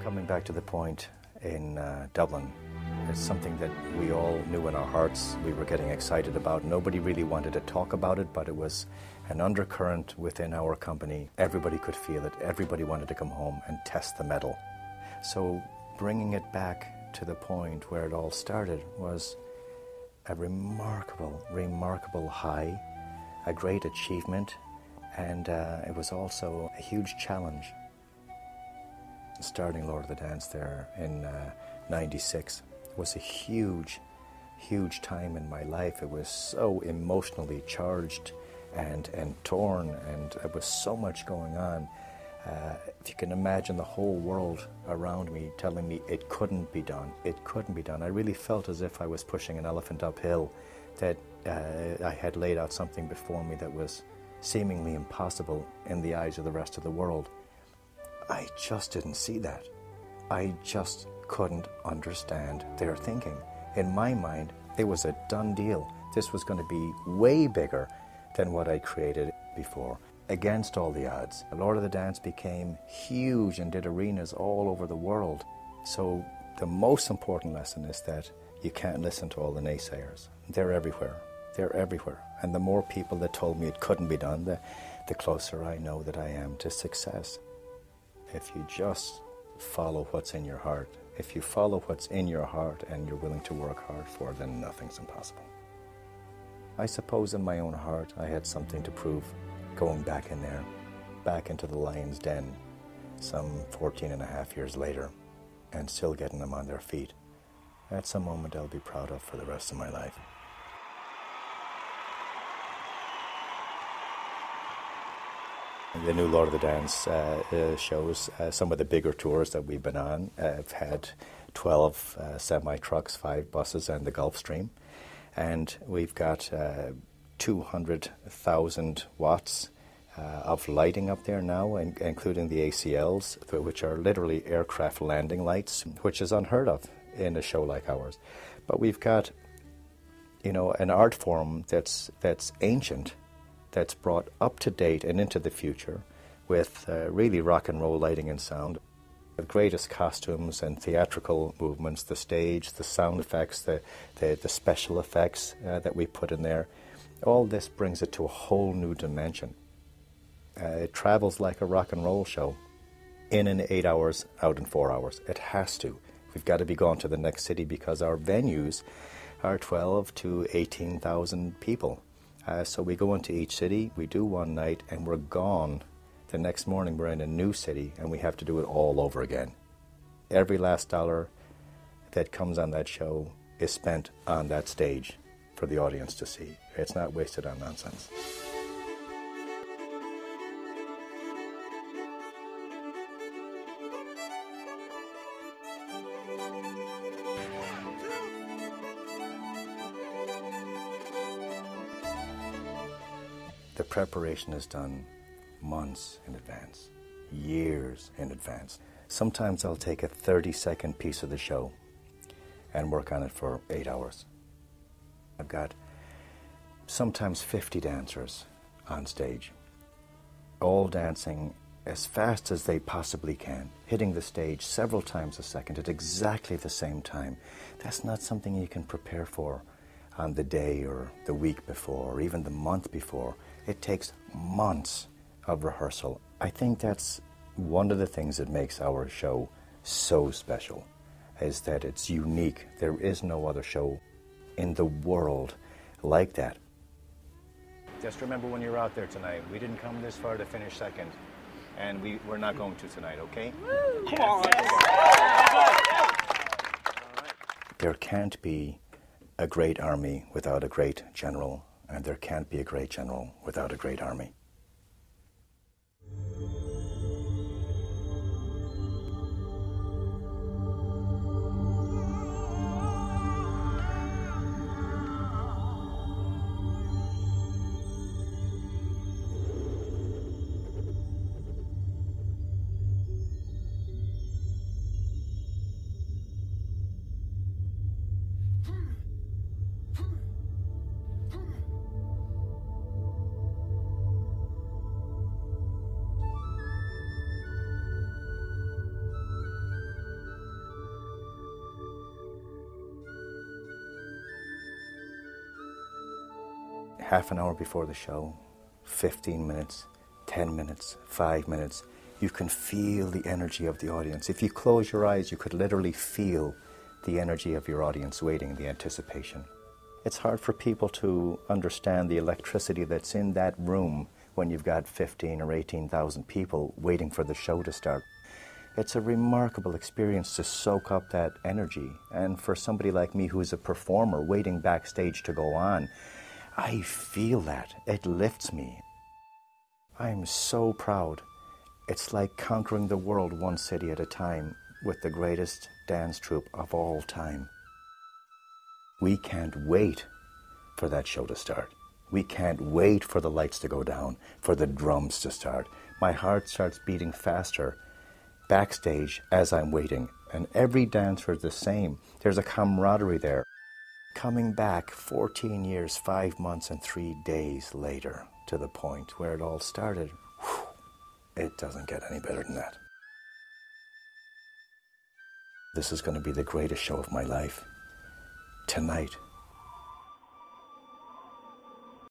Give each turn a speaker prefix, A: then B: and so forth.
A: Coming back to the point in Dublin, it's something that we all knew in our hearts we were getting excited about. Nobody really wanted to talk about it, but it was an undercurrent within our company. Everybody could feel it. Everybody wanted to come home and test the metal. So bringing it back to the point where it all started was a remarkable, remarkable high, a great achievement, and it was also a huge challenge. Starting Lord of the Dance there in '96 was a huge, huge time in my life. It was so emotionally charged and torn, and there was so much going on. If you can imagine the whole world around me telling me it couldn't be done, it couldn't be done. I really felt as if I was pushing an elephant uphill, that I had laid out something before me that was seemingly impossible in the eyes of the rest of the world. I just didn't see that. I just couldn't understand their thinking. In my mind, it was a done deal. This was going to be way bigger than what I created before. Against all the odds, Lord of the Dance became huge and did arenas all over the world. So the most important lesson is that you can't listen to all the naysayers. They're everywhere. They're everywhere. And the more people that told me it couldn't be done, the closer I know that I am to success. If you just follow what's in your heart, if you follow what's in your heart and you're willing to work hard for it, then nothing's impossible. I suppose in my own heart I had something to prove going back in there, back into the lion's den some 14 and a half years later, and still getting them on their feet. That's a moment I'll be proud of for the rest of my life. The new Lord of the Dance shows some of the bigger tours that we've been on. I've had 12 semi-trucks, 5 buses, and the Gulfstream. And we've got 200,000 watts of lighting up there now, including the ACLs, which are literally aircraft landing lights, which is unheard of in a show like ours. But we've got, you know, an art form that's ancient, that's brought up to date and into the future with really rock and roll lighting and sound. The greatest costumes and theatrical movements, the stage, the sound effects, the special effects that we put in there, all this brings it to a whole new dimension. It travels like a rock and roll show, in 8 hours, out in 4 hours. It has to. We've got to be gone to the next city because our venues are 12 to 18,000 people. So we go into each city, we do one night, and we're gone. The next morning we're in a new city, and we have to do it all over again. Every last dollar that comes on that show is spent on that stage for the audience to see. It's not wasted on nonsense. The preparation is done months in advance, years in advance. Sometimes I'll take a 30-second piece of the show and work on it for 8 hours. I've got sometimes 50 dancers on stage, all dancing as fast as they possibly can, hitting the stage several times a second at exactly the same time. That's not something you can prepare for on the day or the week before or even the month before. It takes months of rehearsal. I think that's one of the things that makes our show so special, is that it's unique. There is no other show in the world like that. Just remember when you're out there tonight, we didn't come this far to finish second, and we're not going to tonight, okay? Woo! Come on! There can't be a great army without a great general, and there can't be a great general without a great army. half an hour before the show, 15 minutes, 10 minutes, 5 minutes, you can feel the energy of the audience. If you close your eyes, you could literally feel the energy of your audience waiting, the anticipation. It's hard for people to understand the electricity that's in that room when you've got 15 or 18,000 people waiting for the show to start. It's a remarkable experience to soak up that energy. And for somebody like me who's a performer waiting backstage to go on, I feel that. It lifts me. I'm so proud. It's like conquering the world one city at a time with the greatest dance troupe of all time. We can't wait for that show to start. We can't wait for the lights to go down, for the drums to start. My heart starts beating faster backstage as I'm waiting, and every dancer is the same. There's a camaraderie there. Coming back 14 years, 5 months, and 3 days later to the point where it all started, it doesn't get any better than that. This is going to be the greatest show of my life. Tonight,